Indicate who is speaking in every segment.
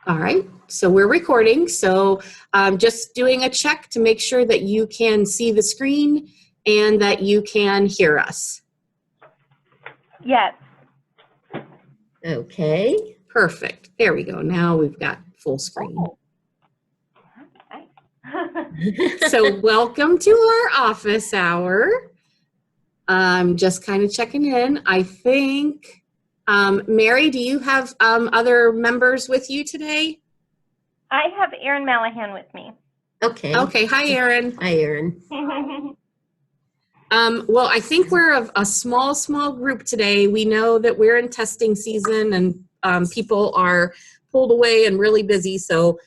Speaker 1: All right, so we're recording. So just doing a check to make sure that you can see the screen and that you can hear us.
Speaker 2: Yes.
Speaker 1: Okay, perfect. There we go. Now we've got full screen.
Speaker 2: Oh. Nice.
Speaker 1: So welcome to our office hour. Just kind of checking in. I think, Mary, do you have other members with you today?
Speaker 2: I have Erin Malahan with me.
Speaker 1: Okay. Okay. Hi, Erin.
Speaker 3: Hi, Erin.
Speaker 1: Well, I think we're a small group today. We know that we're in testing season and people are pulled away and really busy. So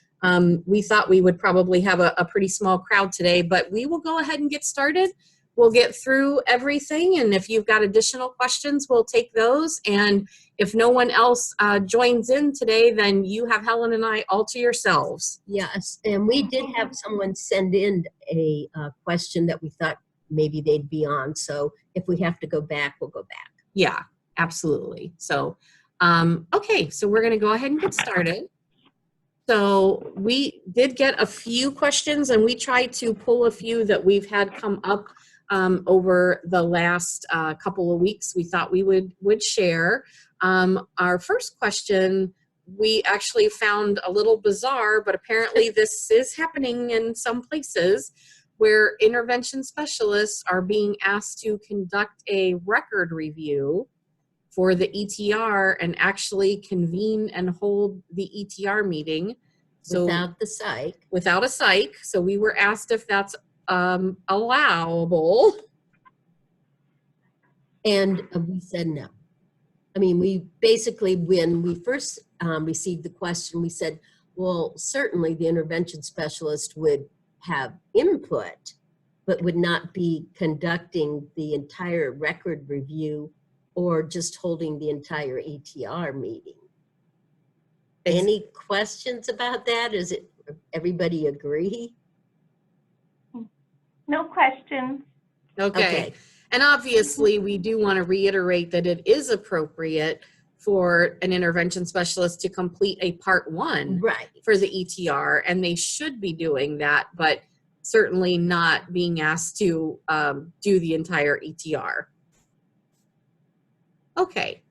Speaker 1: we thought we would probably have a pretty small crowd today, but we will go ahead and get started. We'll get through everything. And if you've got additional questions, we'll take those. And if no one else joins in today, then you have Helen and I all to yourselves.
Speaker 3: Yes, and we did have someone send in a question that we thought maybe they'd be on. So if we have to go back, we'll go back.
Speaker 1: Yeah, absolutely. So, okay, so we're going to go ahead and get started. So we did get a few questions and we tried to pull a few that we've had come up over the last couple of weeks. We thought we would share. Our first question, we actually found a little bizarre, but apparently this is happening in some places where intervention specialists are being asked to conduct a record review for the ETR and actually convene and hold the ETR meeting. So
Speaker 3: without the psych.
Speaker 1: Without a psych. So we were asked if that's allowable.
Speaker 3: And we said no. I mean, we basically, when we first received the question, we said, well, certainly the intervention specialist would have input, but would not be conducting the entire record review or just holding the entire ETR meeting. Any questions about that? Is it, everybody agree?
Speaker 2: No questions.
Speaker 1: Okay. And obviously we do want to reiterate that it is appropriate for an intervention specialist to complete a part one for the ETR, and they should be doing that, but certainly not being asked to do the entire ETR. Okay.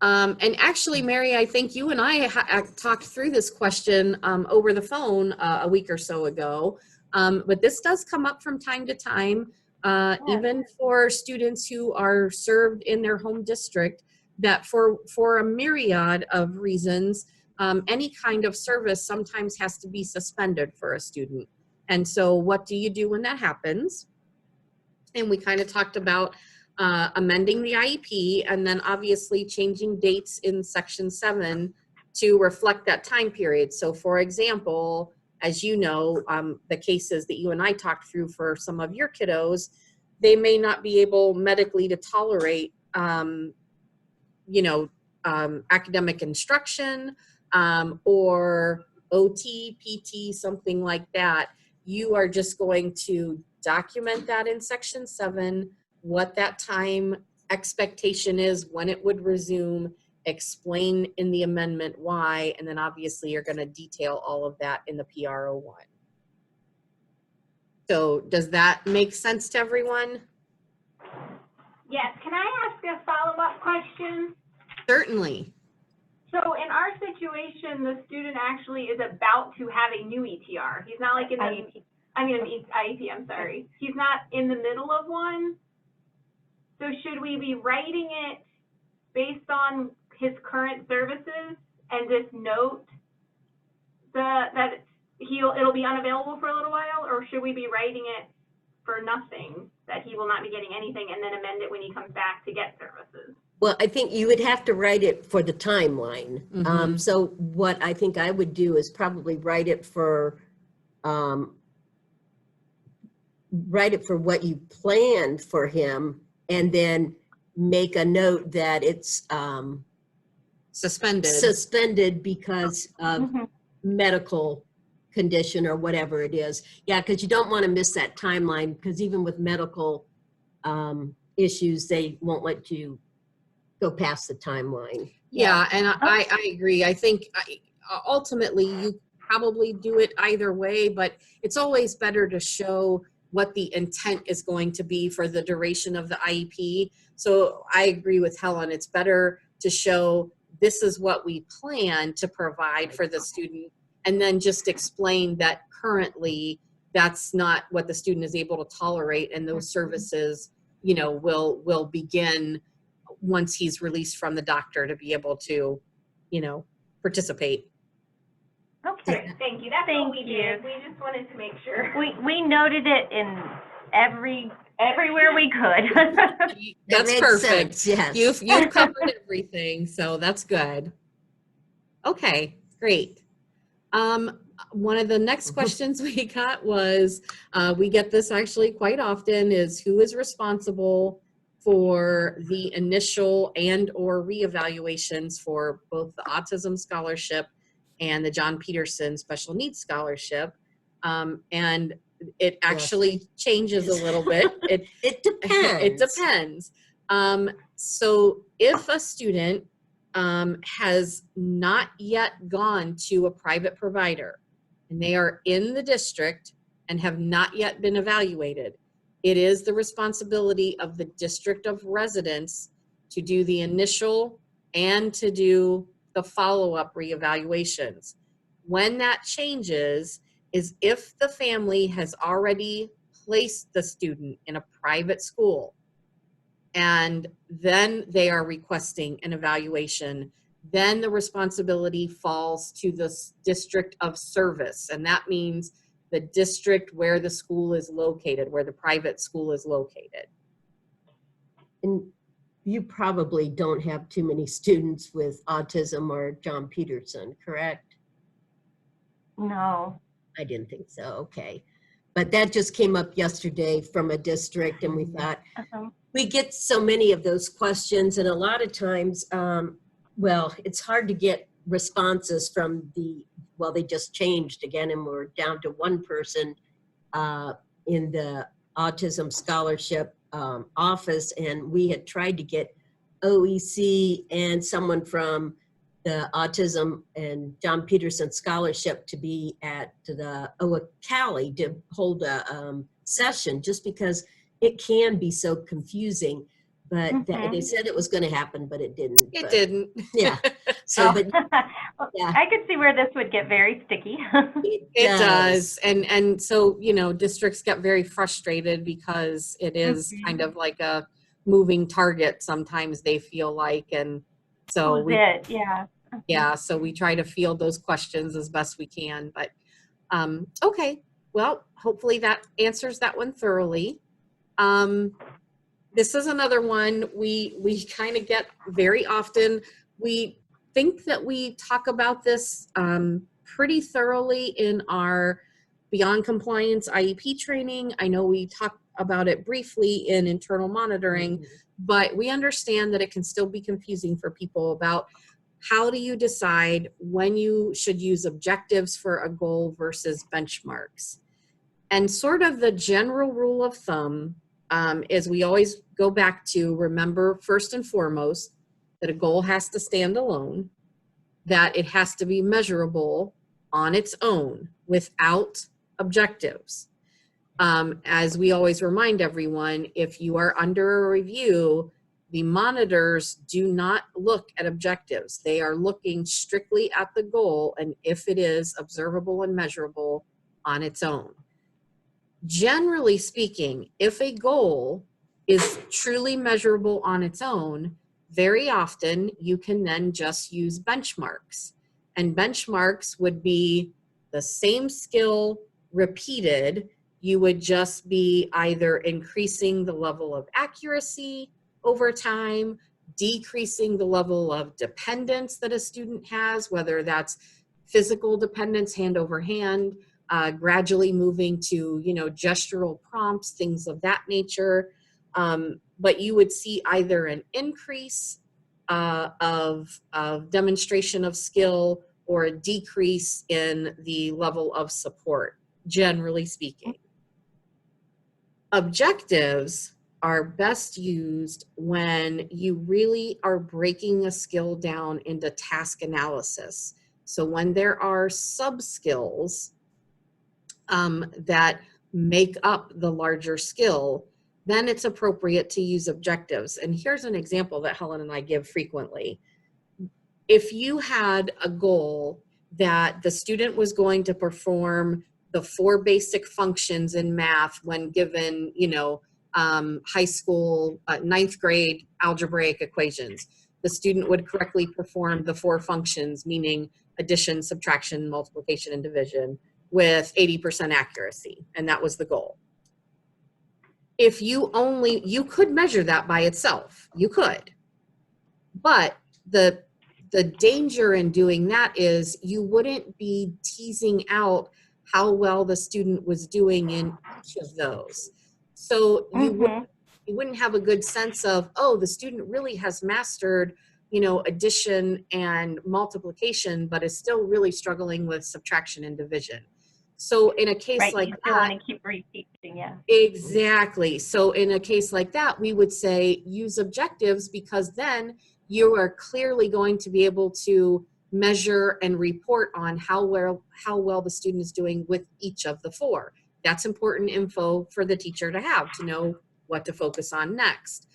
Speaker 1: And actually, Mary, I think you and I talked through this question over the phone a week or so ago, but this does come up from time to time, even for students who are served in their home district, that for a myriad of reasons, any kind of service sometimes has to be suspended for a student. And so what do you do when that happens? And we kind of talked about amending the IEP and then obviously changing dates in section 7 to reflect that time period. So for example, as you know, the cases that you and I talked through for some of your kiddos, they may not be able medically to tolerate, academic instruction or OT, PT, something like that. You are just going to document that in section 7, what that time expectation is, when it would resume, explain in the amendment why, and then obviously you're going to detail all of that in the PRO1. So does that make sense to everyone?
Speaker 4: Yes. Can I ask a follow-up question?
Speaker 1: Certainly.
Speaker 4: So in our situation, the student actually is about to have a new ETR. He's not like in the IEP. I'm sorry. He's not in the middle of one. So should we be writing it based on his current services and just note that it'll be unavailable for a little while, or should we be writing it for nothing, that he will not be getting anything, and then amend it when he comes back to get services?
Speaker 3: Well, I think you would have to write it for the timeline.
Speaker 1: Mm-hmm.
Speaker 3: So what I think I would do is probably write it for what you planned for him, and then make a note that it's suspended because of medical condition or whatever it is. Yeah, because you don't want to miss that timeline, because even with medical issues, they won't let you go past the timeline.
Speaker 1: Yeah, and I agree. I think ultimately you probably do it either way, but it's always better to show what the intent is going to be for the duration of the IEP. So I agree with Helen. It's better to show this is what we plan to provide for the student, and then just explain that currently that's not what the student is able to tolerate, and those services, you know, will begin once he's released from the doctor to be able to, you know, participate.
Speaker 2: Okay.
Speaker 4: Thank you. That's
Speaker 2: Thank
Speaker 4: what we
Speaker 2: you.
Speaker 4: did. We just wanted to make sure.
Speaker 2: We noted it in everywhere we could.
Speaker 1: That's
Speaker 3: makes
Speaker 1: perfect.
Speaker 3: sense, yes.
Speaker 1: You've covered everything, so that's good. Okay, great. One of the next questions we got was, we get this actually quite often, is who is responsible for the initial and or reevaluations for both the Autism Scholarship and the John Peterson Special Needs Scholarship. And it actually changes a little bit.
Speaker 3: It depends.
Speaker 1: It depends. So if a student has not yet gone to a private provider and they are in the district and have not yet been evaluated, it is the responsibility of the district of residence to do the initial and to do the follow-up reevaluations. When that changes is if the family has already placed the student in a private school and then they are requesting an evaluation, then the responsibility falls to the district of service. And that means the district where the school is located, where the private school is located.
Speaker 3: And you probably don't have too many students with autism or John Peterson, correct?
Speaker 2: No.
Speaker 3: I didn't think so, okay. But that just came up yesterday from a district, and we thought, we get so many of those questions, and a lot of times, well, it's hard to get responses from well, they just changed again, and we're down to one person in the Autism Scholarship office, and we had tried to get OEC and someone from the Autism and John Peterson Scholarship to be at the Cali to hold a session, just because it can be so confusing. But they said it was going to happen, but it didn't.
Speaker 1: It didn't.
Speaker 3: Yeah. So, but
Speaker 2: yeah. I could see where this would get very sticky.
Speaker 1: It does. And so, you know, districts get very frustrated because it is kind of like a moving target sometimes, they feel like. And so yeah, so we try to field those questions as best we can. But okay, well, hopefully that answers that one thoroughly. This is another one we kind of get very often. We think that we talk about this pretty thoroughly in our Beyond Compliance IEP training. I know we talk about it briefly in internal monitoring, but we understand that it can still be confusing for people about how do you decide when you should use objectives for a goal versus benchmarks. And sort of the general rule of thumb is we always go back to remember first and foremost that a goal has to stand alone, that it has to be measurable on its own without objectives. As we always remind everyone, if you are under a review, the monitors do not look at objectives. They are looking strictly at the goal and if it is observable and measurable on its own. Generally speaking, if a goal is truly measurable on its own, very often you can then just use benchmarks. And benchmarks would be the same skill repeated. You would just be either increasing the level of accuracy over time, decreasing the level of dependence that a student has, whether that's physical dependence, hand over hand, gradually moving to, you know, gestural prompts, things of that nature. But you would see either an increase of demonstration of skill or a decrease in the level of support, generally speaking. Objectives are best used when you really are breaking a skill down into task analysis. So when there are sub-skills that make up the larger skill, then it's appropriate to use objectives. And here's an example that Helen and I give frequently. If you had a goal that the student was going to perform the 4 basic functions in math when given, you know, high school, 9th grade algebraic equations, the student would correctly perform the 4 functions, meaning addition, subtraction, multiplication, and division, with 80% accuracy, and that was the goal. If you could measure that by itself, you could, but the danger in doing that is you wouldn't be teasing out how well the student was doing in each of those. So you wouldn't have a good sense of, oh, the student really has mastered, you know, addition and multiplication, but is still really struggling with subtraction and division. So in a case like that,
Speaker 2: you want to keep repeating, yeah.
Speaker 1: Exactly. So in a case like that, we would say use objectives, because then you are clearly going to be able to measure and report on how well the student is doing with each of the 4. That's important info for the teacher to have, to know what to focus on next.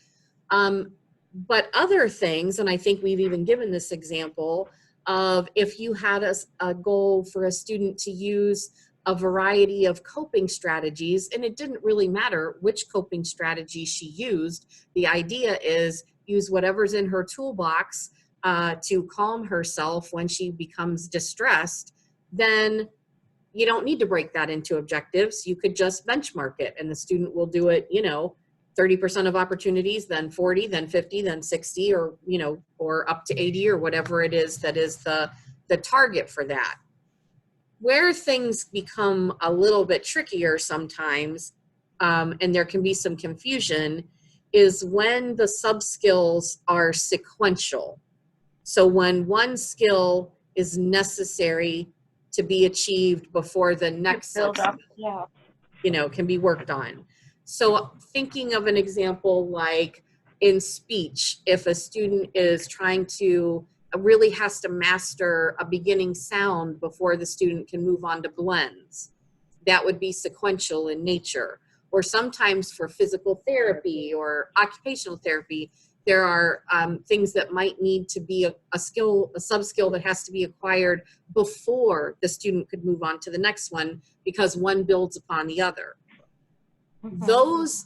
Speaker 1: But other things, and I think we've even given this example of if you had a goal for a student to use a variety of coping strategies, and it didn't really matter which coping strategy she used. The idea is use whatever's in her toolbox to calm herself when she becomes distressed. Then you don't need to break that into objectives. You could just benchmark it, and the student will do it, you know, 30% of opportunities, then 40, then 50, then 60, or, you know, or up to 80, or whatever it is that is the target for that. Where things become a little bit trickier sometimes, and there can be some confusion, is when the sub-skills are sequential. So when one skill is necessary to be achieved before the next sub-skill, you know, can be worked on. So thinking of an example like in speech, if a student is trying to really has to master a beginning sound before the student can move on to blends, that would be sequential in nature. Or sometimes for physical therapy or occupational therapy, there are things that might need to be a sub-skill that has to be acquired before the student could move on to the next one, because one builds upon the other. Those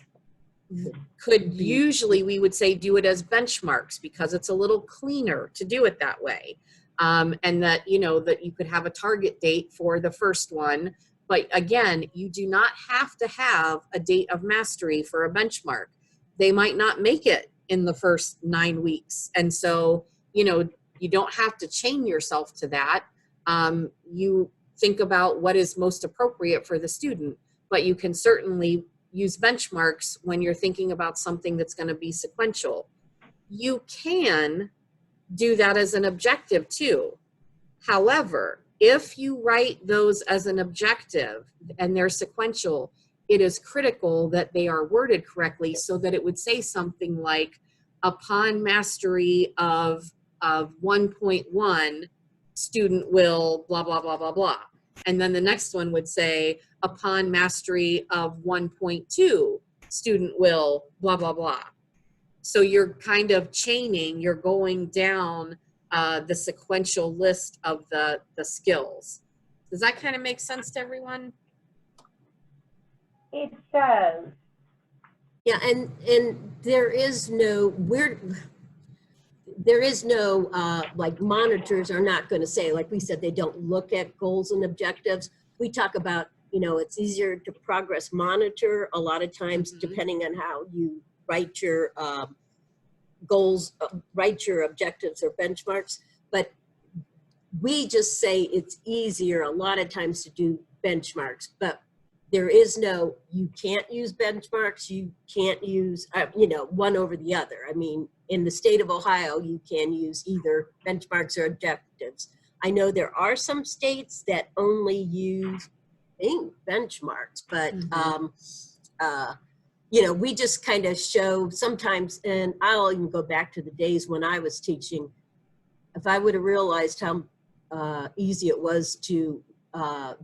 Speaker 1: could usually, we would say, do it as benchmarks, because it's a little cleaner to do it that way. And that, you know, that you could have a target date for the first one. But again, you do not have to have a date of mastery for a benchmark. They might not make it in the first 9 weeks. And so, you know, you don't have to chain yourself to that. You think about what is most appropriate for the student, but you can certainly use benchmarks when you're thinking about something that's going to be sequential. You can do that as an objective too. However, if you write those as an objective and they're sequential, it is critical that they are worded correctly, so that it would say something like, upon mastery of 1.1, student will blah, blah, blah, blah, blah. And then the next one would say, upon mastery of 1.2, student will blah, blah, blah. So you're kind of chaining, you're going down the sequential list of the skills. Does that kind of make sense to everyone?
Speaker 2: It does.
Speaker 3: Yeah, and there is no like, monitors are not going to say, like we said, they don't look at goals and objectives. We talk about, you know, it's easier to progress monitor a lot of times, depending on how you write your goals, write your objectives or benchmarks. But we just say it's easier a lot of times to do benchmarks, but there is no, you can't use benchmarks, you can't use, you know, one over the other. I mean, in the state of Ohio, you can use either benchmarks or objectives. I know there are some states that only use, I think, benchmarks, but, you know, we just kind of show sometimes, and I'll even go back to the days when I was teaching. If I would have realized how easy it was to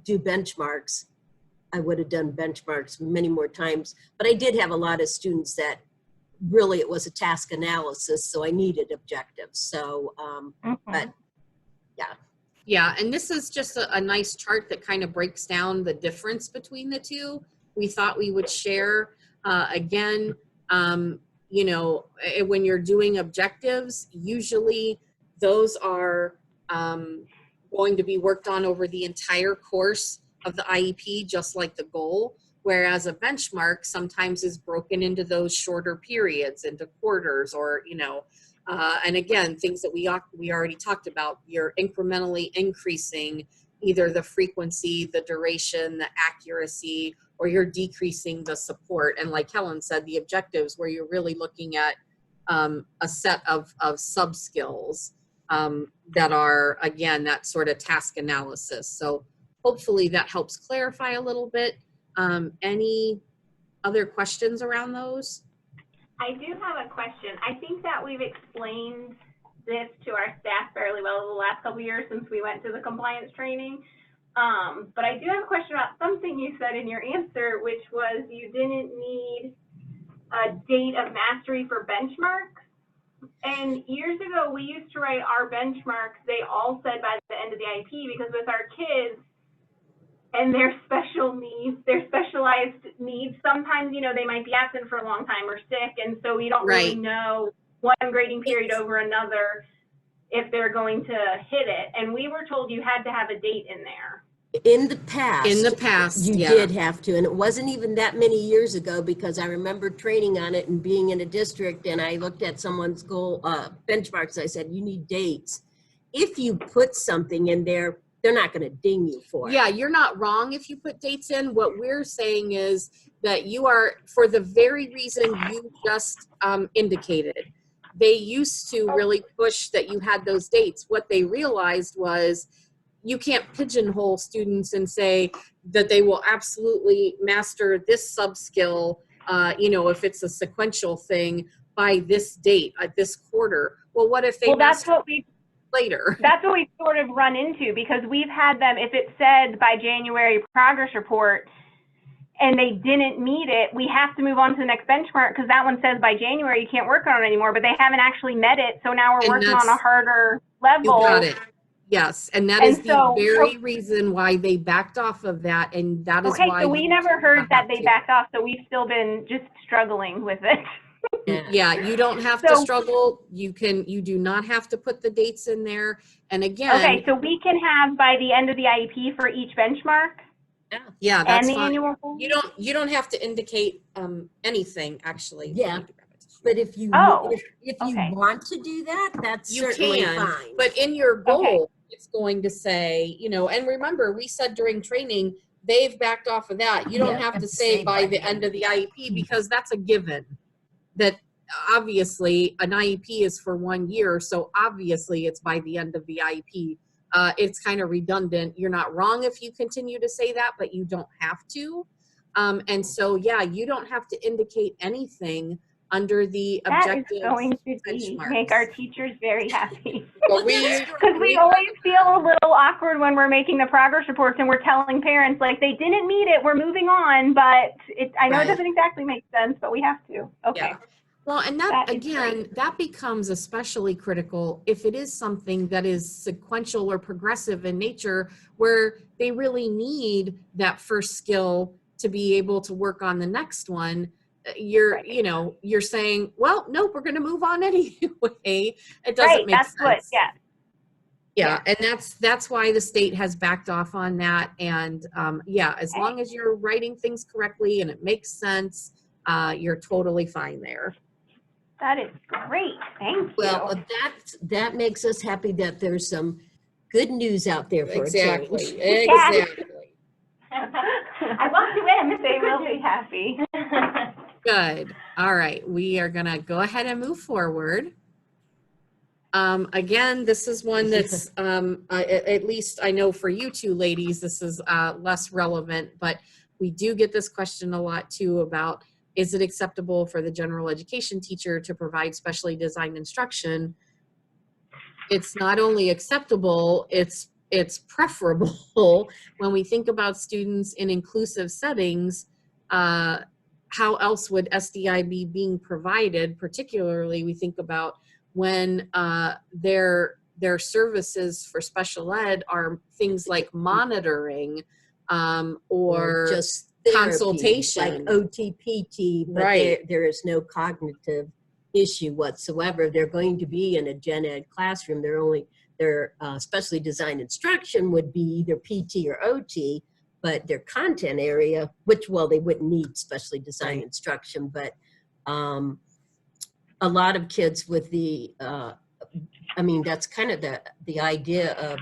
Speaker 3: do benchmarks, I would have done benchmarks many more times. But I did have a lot of students that really it was a task analysis, so I needed objectives. So, but yeah.
Speaker 1: Yeah, and this is just a nice chart that kind of breaks down the difference between the two. We thought we would share. Again, you know, when you're doing objectives, usually those are going to be worked on over the entire course of the IEP, just like the goal. Whereas a benchmark sometimes is broken into those shorter periods, into quarters, or, you know, and again, things that we already talked about, you're incrementally increasing either the frequency, the duration, the accuracy, or you're decreasing the support. And like Helen said, the objectives where you're really looking at a set of sub skills that are, again, that sort of task analysis. So hopefully that helps clarify a little bit. Any other questions around those?
Speaker 4: I do have a question. I think that we've explained this to our staff fairly well the last couple of years since we went to the compliance training. But I do have a question about something you said in your answer, which was you didn't need a date of mastery for benchmarks. And years ago, we used to write our benchmarks, they all said by the end of the IEP, because with our kids and their special needs, their specialized needs, sometimes, you know, they might be absent for a long time or sick. And so we don't really know one grading period over another if they're going to hit it. And we were told you had to have a date in there.
Speaker 3: In the past, you
Speaker 1: yeah.
Speaker 3: did have to, and it wasn't even that many years ago, because I remember training on it and being in a district, and I looked at someone's goal benchmarks. I said, you need dates. If you put something in there, they're not going to ding you for it.
Speaker 1: Yeah, you're not wrong if you put dates in. What we're saying is that you are, for the very reason you just indicated, they used to really push that you had those dates. What they realized was you can't pigeonhole students and say that they will absolutely master this sub-skill, you know, if it's a sequential thing by this date, at this quarter. Well, what if they
Speaker 2: that's what we
Speaker 1: later?
Speaker 2: That's what we sort of run into, because we've had them, if it said by January progress report and they didn't meet it, we have to move on to the next benchmark, because that one says by January you can't work on it anymore, but they haven't actually met it. So now we're working on a harder level.
Speaker 1: You got it. Yes, and that is the very reason why they backed off of that, and that is why.
Speaker 2: Okay, so we never heard that they backed off, so we've still been just struggling with it.
Speaker 1: Yeah, you don't have to struggle. You do not have to put the dates in there. And again.
Speaker 2: Okay, so we can have by the end of the IEP for each benchmark?
Speaker 1: Yeah, that's
Speaker 2: and the
Speaker 1: fine.
Speaker 2: Annual
Speaker 1: You don't have to indicate anything, actually.
Speaker 3: Yeah. But if you if you want to do that, that's certainly fine.
Speaker 1: But in your goal, it's going to say, you know, and remember, we said during training, they've backed off of that. You don't have to say by the end of the IEP, because that's a given. That obviously an IEP is for 1 year, so obviously it's by the end of the IEP. It's kind of redundant. You're not wrong if you continue to say that, but you don't have to. And so, yeah, you don't have to indicate anything under the objectives.
Speaker 2: That is going to make our teachers very happy.
Speaker 1: Because
Speaker 2: we always feel a little awkward when we're making the progress reports and we're telling parents, like, they didn't meet it, we're moving on, but I know it doesn't exactly make sense, but we have to. Okay.
Speaker 1: Yeah. Well, and that again, that becomes especially critical if it is something that is sequential or progressive in nature, where they really need that first skill to be able to work on the next one. You know, you're saying, well, nope, we're going to move on anyway. It doesn't make sense. Yeah, and that's why the state has backed off on that. And yeah, as long as you're writing things correctly and it makes sense, you're totally fine there.
Speaker 2: That is great. Thank you.
Speaker 3: Well, that makes us happy that there's some good news out there for a change.
Speaker 1: Exactly.
Speaker 2: I want to win. They will be happy.
Speaker 1: Good. All right. We are going to go ahead and move forward. Again, this is one that's, at least I know for you two ladies, this is less relevant, but we do get this question a lot too about, is it acceptable for the general education teacher to provide specially designed instruction? It's not only acceptable, it's it's preferable when we think about students in inclusive settings, how else would SDI be being provided? Particularly, we think about when their services for special ed are things like monitoring or
Speaker 3: just therapy,
Speaker 1: consultation,
Speaker 3: like OTPT, but
Speaker 1: right.
Speaker 3: there is no cognitive issue whatsoever. They're going to be in a gen ed classroom. Their specially designed instruction would be either PT or OT, but their content area, which, well, they wouldn't need specially designed
Speaker 1: Right.
Speaker 3: instruction, but a lot of kids with the, I mean, that's kind of the idea of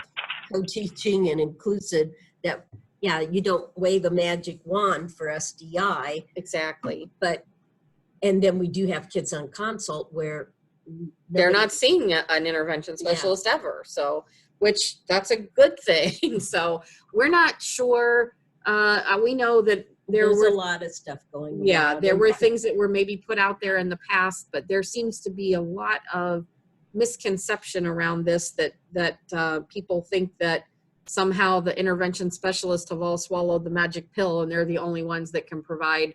Speaker 3: co-teaching and inclusive, that, yeah, you don't wave a magic wand for SDI.
Speaker 1: Exactly.
Speaker 3: But, and then we do have kids on consult where
Speaker 1: they're not seeing an intervention specialist ever. So, which that's a good thing. So we're not sure. We know that
Speaker 3: there's a lot of stuff going on.
Speaker 1: Yeah, there were things that were maybe put out there in the past, but there seems to be a lot of misconception around this, that people think that somehow the intervention specialists have all swallowed the magic pill and they're the only ones that can provide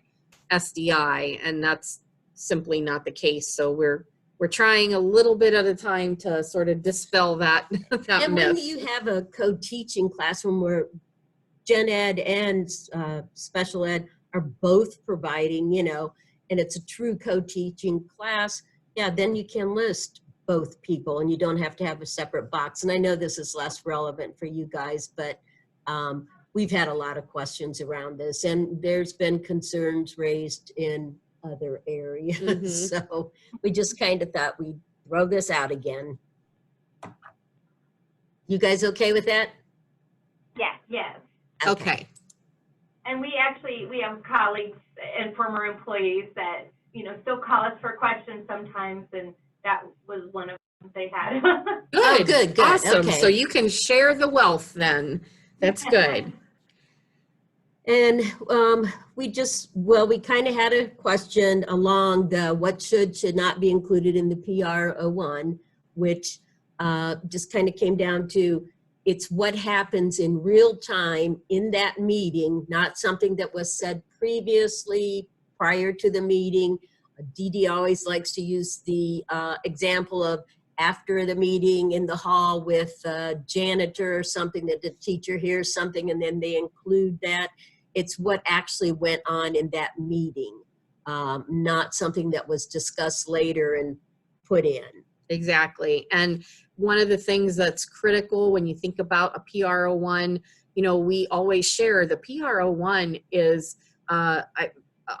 Speaker 1: SDI, and that's simply not the case. So we're trying a little bit at a time to sort of dispel that
Speaker 3: and
Speaker 1: myth.
Speaker 3: when you have a co-teaching classroom where gen ed and special ed are both providing, you know, and it's a true co-teaching class, yeah, then you can list both people and you don't have to have a separate box. And I know this is less relevant for you guys, but we've had a lot of questions around this, and there's been concerns raised in other areas.
Speaker 1: Mm-hmm.
Speaker 3: So we just kind of thought we'd throw this out again. You guys okay with that?
Speaker 4: Yes.
Speaker 1: Okay.
Speaker 4: And we have colleagues and former employees that, you know, still call us for questions sometimes, and that was one of them they had.
Speaker 1: Good.
Speaker 3: Oh, good.
Speaker 1: Awesome.
Speaker 3: Okay.
Speaker 1: So you can share the wealth then. That's good.
Speaker 3: And we kind of had a question along the what should not be included in the PR01, which just kind of came down to, it's what happens in real time in that meeting, not something that was said previously prior to the meeting. Dee Dee always likes to use the example of after the meeting in the hall with a janitor or something, that the teacher hears something and then they include that. It's what actually went on in that meeting, not something that was discussed later and put in.
Speaker 1: Exactly. And one of the things that's critical when you think about a PR01, you know, we always share the PR01 is,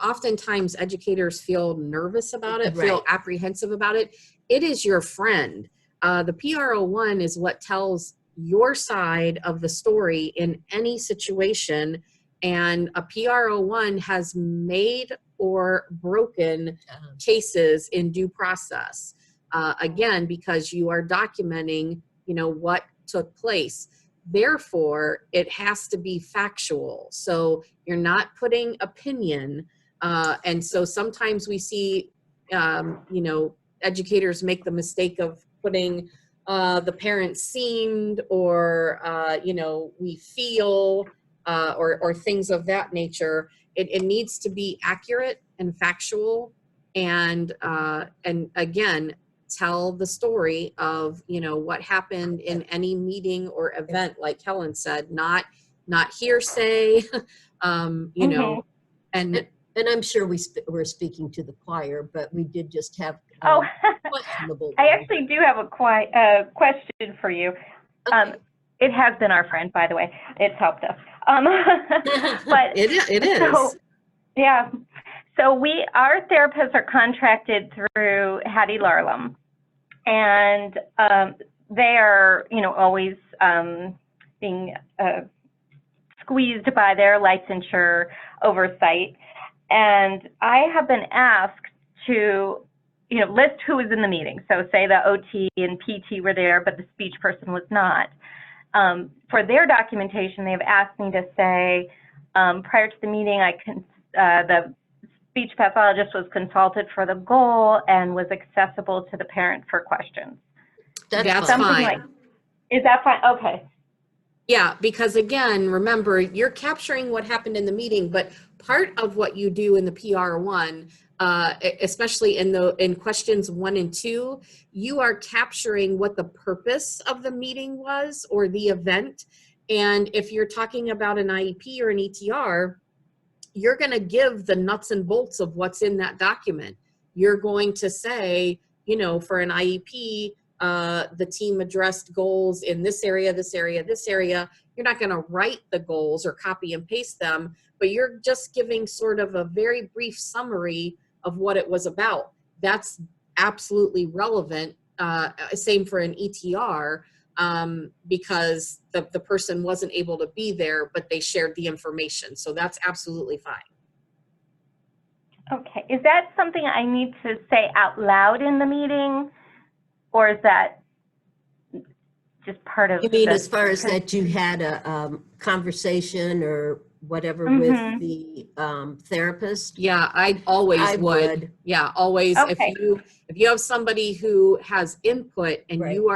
Speaker 1: oftentimes educators feel nervous about it, feel apprehensive about it. It is your friend. The PR01 is what tells your side of the story in any situation. And a PR01 has made or broken cases in due process. Again, because you are documenting, you know, what took place. Therefore, it has to be factual. So you're not putting opinion. And so sometimes we see, you know, educators make the mistake of putting the parent seemed, or, you know, we feel, or things of that nature. It needs to be accurate and factual, and again, tell the story of, you know, what happened in any meeting or event, like Helen said, not hearsay, you know, and
Speaker 3: I'm sure we're speaking to the choir, but we did just have questionable.
Speaker 2: I actually do have a question for you.
Speaker 3: Okay.
Speaker 2: It has been our friend, by the way. It's helped us. But
Speaker 1: it is.
Speaker 2: So, yeah. So our therapists are contracted through Hattie Larlam, and they are, you know, always being squeezed by their licensure oversight. And I have been asked to, you know, list who was in the meeting. So say the OT and PT were there, but the speech person was not. For their documentation, they've asked me to say, prior to the meeting, the speech pathologist was consulted for the goal and was accessible to the parent for questions.
Speaker 1: That's
Speaker 2: Something
Speaker 1: fine.
Speaker 2: like, is that fine? Okay.
Speaker 1: Yeah, because again, remember, you're capturing what happened in the meeting, but part of what you do in the PR1, especially in questions 1 and 2, you are capturing what the purpose of the meeting was or the event. And if you're talking about an IEP or an ETR, you're going to give the nuts and bolts of what's in that document. You're going to say, you know, for an IEP, the team addressed goals in this area, this area, this area. You're not going to write the goals or copy and paste them, but you're just giving sort of a very brief summary of what it was about. That's absolutely relevant. Same for an ETR, because the person wasn't able to be there, but they shared the information. So that's absolutely fine.
Speaker 2: Okay, is that something I need to say out loud in the meeting, or is that just part of?
Speaker 3: You mean as far as that you had a conversation or whatever with the therapist?
Speaker 1: Yeah, I always would. Yeah, always.
Speaker 2: Okay.
Speaker 1: If you have somebody who has input and
Speaker 3: Right.
Speaker 1: you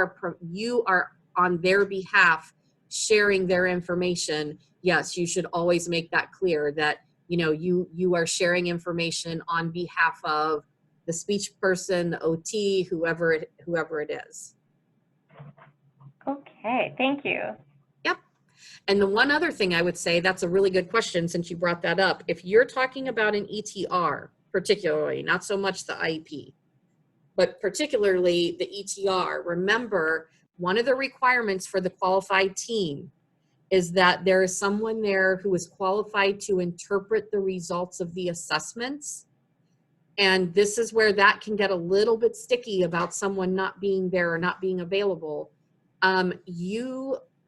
Speaker 1: are on their behalf sharing their information, yes, you should always make that clear that, you know, you are sharing information on behalf of the speech person, the OT, whoever it is.
Speaker 2: Okay, thank you.
Speaker 1: Yep. And the one other thing I would say, that's a really good question since you brought that up. If you're talking about an ETR, particularly, not so much the IEP, but particularly the ETR, remember, one of the requirements for the qualified team is that there is someone there who is qualified to interpret the results of the assessments. And this is where that can get a little bit sticky about someone not being there or not being available.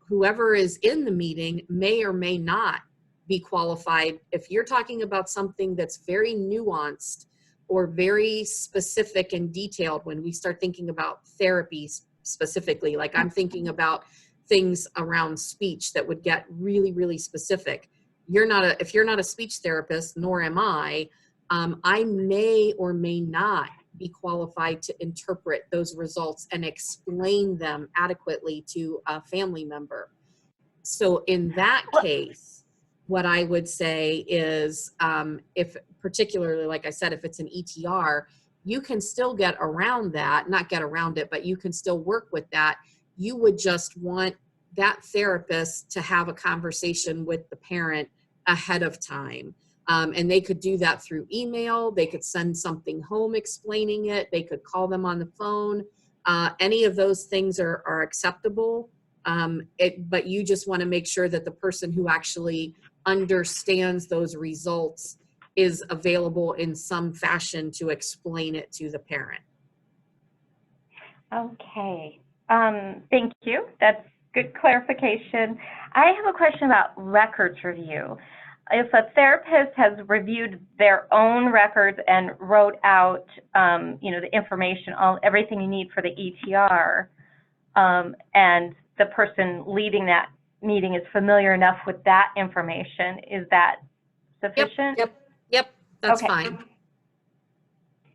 Speaker 1: Whoever is in the meeting may or may not be qualified. If you're talking about something that's very nuanced or very specific and detailed, when we start thinking about therapies specifically, like I'm thinking about things around speech that would get really, really specific. If you're not a speech therapist, nor am I may or may not be qualified to interpret those results and explain them adequately to a family member. So in that case, what I would say is, if particularly, like I said, if it's an ETR, you can still get around that, not get around it, but you can still work with that. You would just want that therapist to have a conversation with the parent ahead of time. And they could do that through email. They could send something home explaining it. They could call them on the phone. Any of those things are acceptable. But you just want to make sure that the person who actually understands those results is available in some fashion to explain it to the parent.
Speaker 2: Okay, thank you. That's good clarification. I have a question about records review. If a therapist has reviewed their own records and wrote out, the information, everything you need for the ETR, and the person leading that meeting is familiar enough with that information, is that sufficient?
Speaker 1: Yep, that's
Speaker 2: okay.
Speaker 1: fine.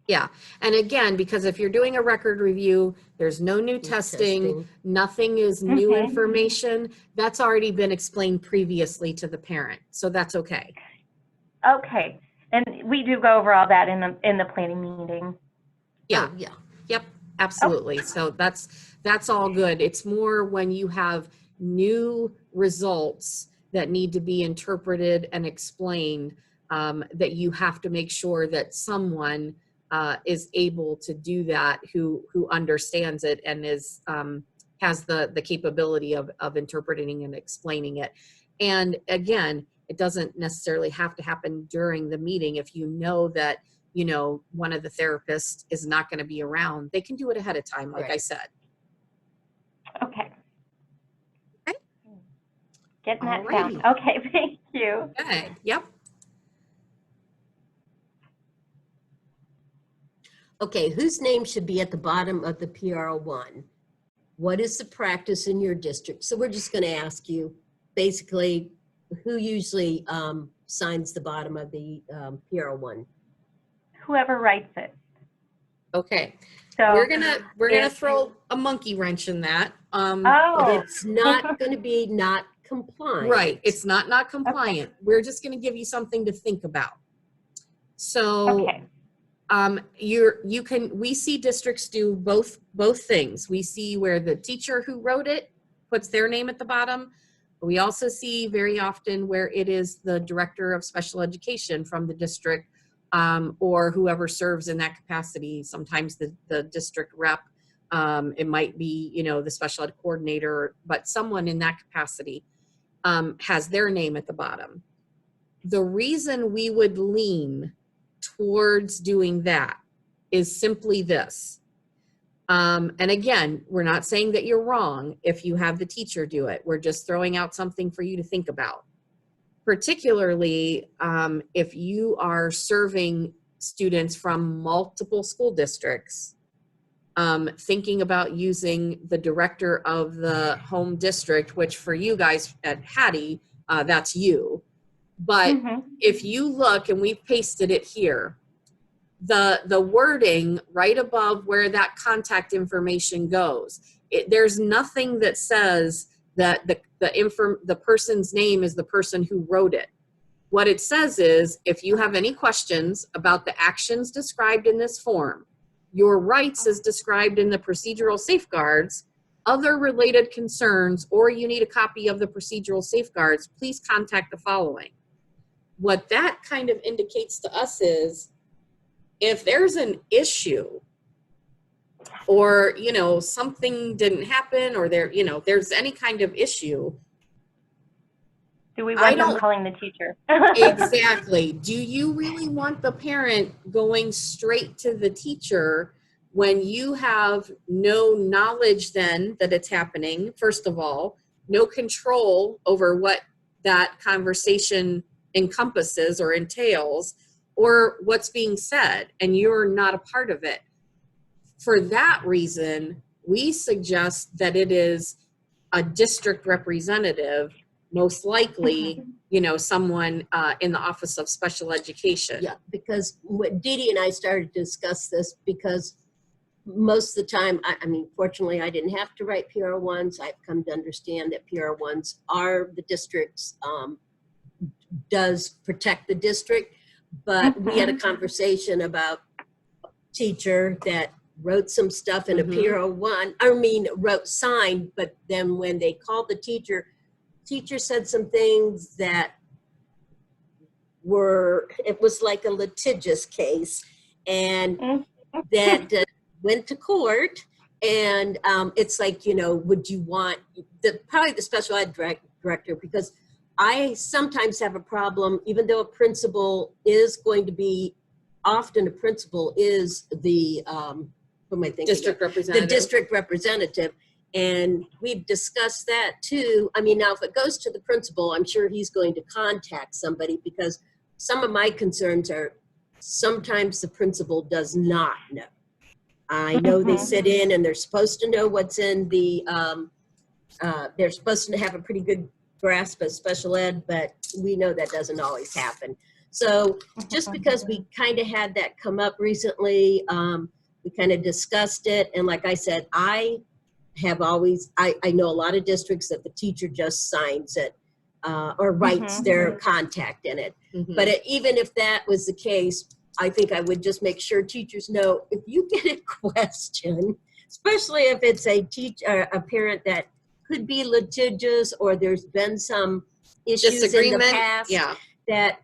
Speaker 1: Yeah, and again, because if you're doing a record review, there's no new testing, nothing is new information. That's already been explained previously to the parent, so that's okay.
Speaker 2: Okay, and we do go over all that in the planning meeting.
Speaker 1: Yeah,
Speaker 3: yeah.
Speaker 1: Yep, absolutely. So that's all good. It's more when you have new results that need to be interpreted and explained, that you have to make sure that someone is able to do that, who understands it and is has the capability of interpreting and explaining it. And again, it doesn't necessarily have to happen during the meeting. If you know that, one of the therapists is not going to be around, they can do it ahead of time, like I said.
Speaker 2: Okay.
Speaker 1: Okay.
Speaker 2: Getting that down. Okay, thank you.
Speaker 1: Okay, yep.
Speaker 3: Okay, whose name should be at the bottom of the PR1? What is the practice in your district? So we're just going to ask you, basically, who usually signs the bottom of the PR1?
Speaker 2: Whoever writes it.
Speaker 1: Okay.
Speaker 2: So
Speaker 1: we're gonna throw a monkey wrench in that.
Speaker 3: But it's not going to be not compliant.
Speaker 1: Right, it's not compliant. We're just gonna give you something to think about. So,
Speaker 2: Okay.
Speaker 1: we see districts do both things. We see where the teacher who wrote it puts their name at the bottom. We also see very often where it is the director of special education from the district, or whoever serves in that capacity. Sometimes the district rep, it might be, the special ed coordinator, but someone in that capacity has their name at the bottom. The reason we would lean towards doing that is simply this. And again, we're not saying that you're wrong if you have the teacher do it. We're just throwing out something for you to think about. Particularly if you are serving students from multiple school districts, thinking about using the director of the home district, which for you guys at Hattie, that's you. But if you look, and we've pasted it here, the wording right above where that contact information goes, there's nothing that says that the person's name is the person who wrote it. What it says is, if you have any questions about the actions described in this form, your rights as described in the procedural safeguards, other related concerns, or you need a copy of the procedural safeguards, please contact the following. What that kind of indicates to us is, if there's an issue, or something didn't happen, or there's any kind of issue,
Speaker 2: do we want them calling the teacher?
Speaker 1: Exactly. Do you really want the parent going straight to the teacher when you have no knowledge then that it's happening? First of all, no control over what that conversation encompasses or entails, or what's being said, and you're not a part of it. For that reason, we suggest that it is a district representative, most likely, someone in the Office of Special Education.
Speaker 3: Yeah, because when Dee Dee and I started to discuss this, because most of the time, I mean, fortunately, I didn't have to write PR1s. I've come to understand that PR1s are the district's, does protect the district. But we had a conversation about a teacher that wrote some stuff in a PR1, signed, but then when they called the teacher said some things that it was like a litigious case, and that went to court. And it's like, would you want probably the special ed director, because I sometimes have a problem, even though a principal is going to be, often a principal is the, what am I thinking?
Speaker 1: District representative.
Speaker 3: The district representative. And we've discussed that too. I mean, now if it goes to the principal, I'm sure he's going to contact somebody, because some of my concerns are sometimes the principal does not know. I know they sit in and they're supposed to know what's in the, they're supposed to have a pretty good grasp of special ed, but we know that doesn't always happen. So just because we kind of had that come up recently, we kind of discussed it. And like I said, I know a lot of districts that the teacher just signs it or writes their contact in it. But even if that was the case, I think I would just make sure teachers know, if you get a question, especially if it's a parent that could be litigious, or there's been some issues in the past, that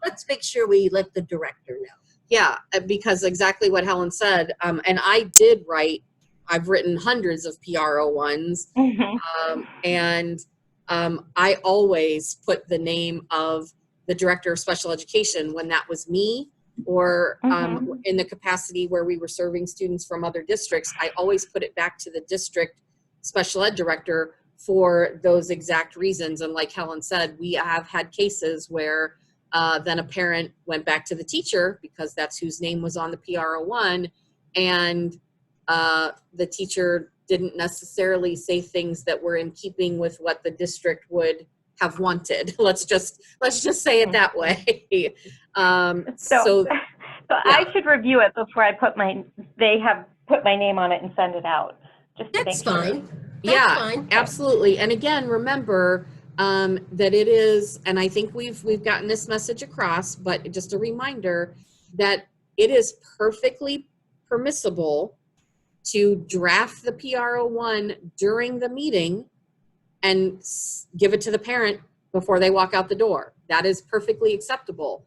Speaker 3: let's make sure we let the director know.
Speaker 1: Yeah, because exactly what Helen said, and I've written hundreds of PRO1s, and I always put the name of the director of special education when that was me, or in the capacity where we were serving students from other districts. I always put it back to the district special ed director for those exact reasons. And like Helen said, we have had cases where then a parent went back to the teacher, because that's whose name was on the PRO1, and the teacher didn't necessarily say things that were in keeping with what the district would have wanted. Let's just say it that way. So
Speaker 2: I should review it before I they have put my name on it and send it out. Just to
Speaker 3: That's
Speaker 2: make sure.
Speaker 3: fine.
Speaker 1: Yeah, absolutely. And again, remember, that it is, and I think we've gotten this message across, but just a reminder that it is perfectly permissible to draft the PRO1 during the meeting and give it to the parent before they walk out the door. That is perfectly acceptable.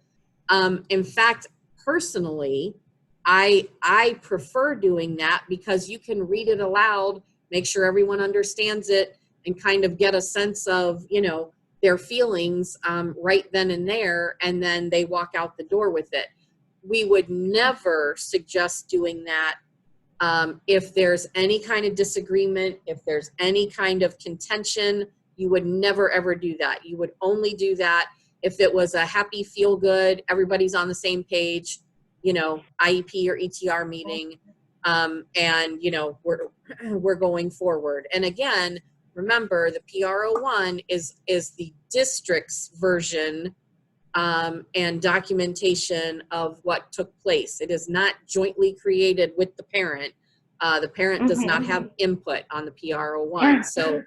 Speaker 1: In fact, personally, I prefer doing that because you can read it aloud, make sure everyone understands it, and kind of get a sense of, you know, their feelings right then and there, and then they walk out the door with it. We would never suggest doing that if there's any kind of disagreement, if there's any kind of contention. You would never ever do that. You would only do that if it was a happy, feel good, everybody's on the same page, you know, IEP or ETR meeting, and you know, we're going forward. And again, remember, the PRO1 is the district's version and documentation of what took place. It is not jointly created with the parent. The parent does not have input on the PRO1. So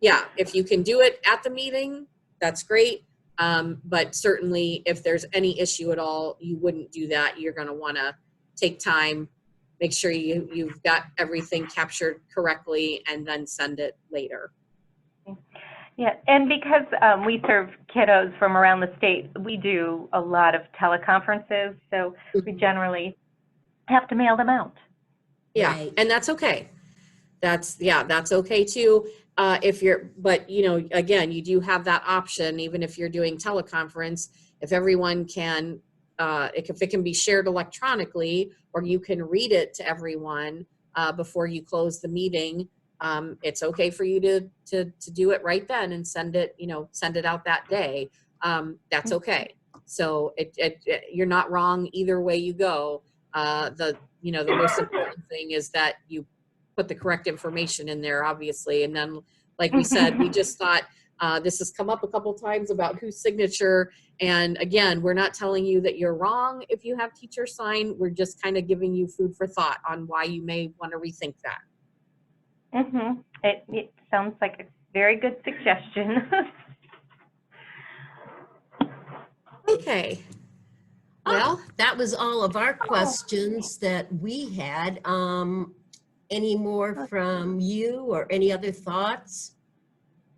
Speaker 1: yeah, if you can do it at the meeting, that's great. But certainly if there's any issue at all, you wouldn't do that. You're going to want to take time, make sure you've got everything captured correctly, and then send it later.
Speaker 5: Yeah, and because we serve kiddos from around the state, we do a lot of teleconferences, so we generally have to mail them out.
Speaker 1: Yeah,
Speaker 3: Right.
Speaker 1: and that's okay. That's okay too. But you know, again, you do have that option, even if you're doing teleconference, if everyone can, if it can be shared electronically, or you can read it to everyone before you close the meeting. It's okay for you to do it right then and send it out that day. That's okay. So you're not wrong either way you go. The most important thing is that you put the correct information in there, obviously. And then, like we said, we just thought this has come up a couple times about whose signature. And again, we're not telling you that you're wrong if you have teacher sign. We're just kind of giving you food for thought on why you may want to rethink that.
Speaker 5: It sounds like a very good suggestion.
Speaker 1: Okay.
Speaker 3: Well, that was all of our questions that we had. Any more from you or any other thoughts?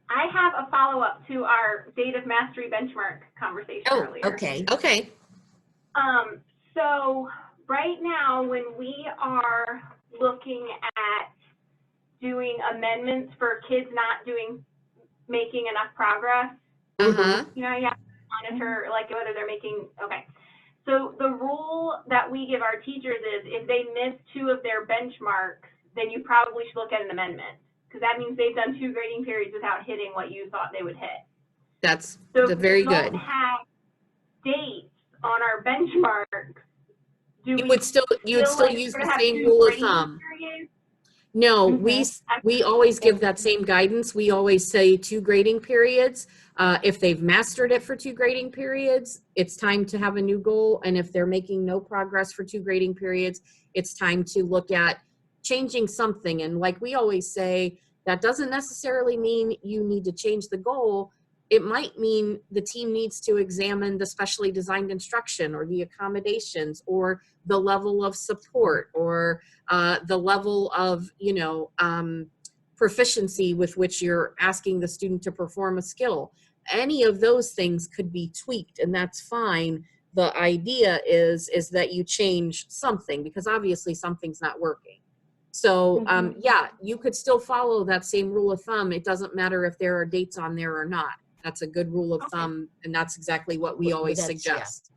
Speaker 4: I have a follow-up to our date of mastery benchmark conversation earlier.
Speaker 3: Okay.
Speaker 1: Okay.
Speaker 4: So right now, when we are looking at doing amendments for kids not making enough progress, you know, you have to monitor like whether they're making, okay. So the rule that we give our teachers is if they miss 2 of their benchmarks, then you probably should look at an amendment, because that means they've done 2 grading periods without hitting what you thought they would hit.
Speaker 1: That's
Speaker 4: So
Speaker 1: very
Speaker 4: if we
Speaker 1: good.
Speaker 4: don't have dates on our benchmarks,
Speaker 1: You would still use the same rule of thumb.
Speaker 4: Periods?
Speaker 1: No, we always give that same guidance. We always say 2 grading periods. If they've mastered it for 2 grading periods, it's time to have a new goal. And if they're making no progress for 2 grading periods, it's time to look at changing something. And like we always say, that doesn't necessarily mean you need to change the goal. It might mean the team needs to examine the specially designed instruction or the accommodations or the level of support or the level of, proficiency with which you're asking the student to perform a skill. Any of those things could be tweaked, and that's fine. The idea is that you change something, because obviously something's not working. So yeah, you could still follow that same rule of thumb. It doesn't matter if there are dates on there or not. That's a good rule of thumb, and that's exactly what we always suggest.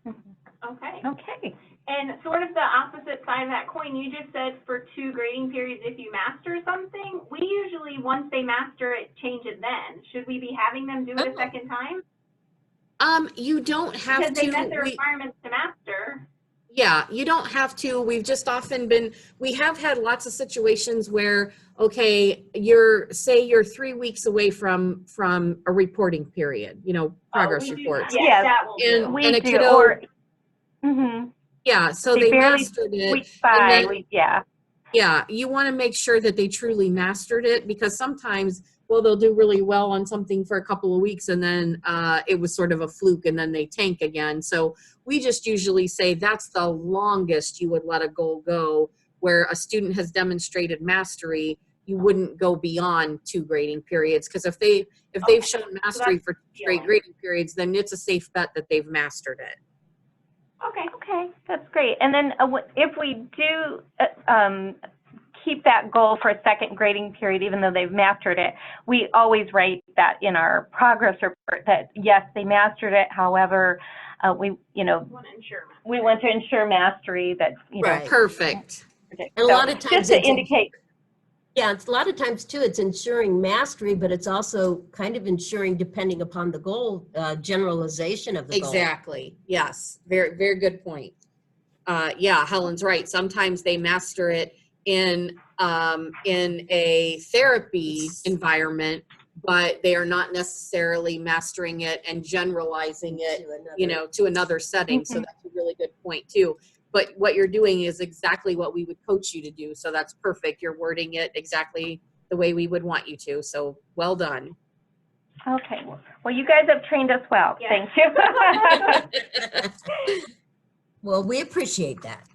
Speaker 4: Okay. And sort of the opposite side of that coin, you just said for 2 grading periods, if you master something, we usually, once they master it, change it then. Should we be having them do it a second time?
Speaker 1: You don't have to.
Speaker 4: Because they met the requirements to master.
Speaker 1: Yeah, you don't have to. We've just often we have had lots of situations where, okay, say you're 3 weeks away from a reporting period, progress reports.
Speaker 5: Yes,
Speaker 1: and
Speaker 5: we
Speaker 1: a
Speaker 5: do.
Speaker 1: kiddo, yeah, so they
Speaker 5: barely
Speaker 1: mastered it.
Speaker 5: week 5, yeah.
Speaker 1: Yeah, you want to make sure that they truly mastered it, because sometimes, well, they'll do really well on something for a couple of weeks and then it was sort of a fluke and then they tank again. So we just usually say that's the longest you would let a goal go, where a student has demonstrated mastery. You wouldn't go beyond 2 grading periods, because if they've shown mastery for 2 straight grading periods, then it's a safe bet that they've mastered it.
Speaker 2: Okay.
Speaker 5: Okay, that's great. And then if we do keep that goal for a 2nd grading period, even though they've mastered it, we always write that in our progress report that yes, they mastered it. However, we want to ensure mastery, that,
Speaker 3: Right.
Speaker 1: Perfect.
Speaker 3: And a lot of times
Speaker 5: just to indicate.
Speaker 3: Yeah, it's a lot of times too, it's ensuring mastery, but it's also kind of ensuring, depending upon the goal, generalization of the goal.
Speaker 1: Exactly. Yes. Very, very good point. Yeah, Helen's right. Sometimes they master it in a therapy environment, but they are not necessarily mastering it and generalizing it, to another setting. So that's a really good point too. But what you're doing is exactly what we would coach you to do. So that's perfect. You're wording it exactly the way we would want you to. So well done.
Speaker 5: Okay. Well, you guys have trained us well.
Speaker 2: Yeah.
Speaker 5: Thank you.
Speaker 3: Well, we appreciate that.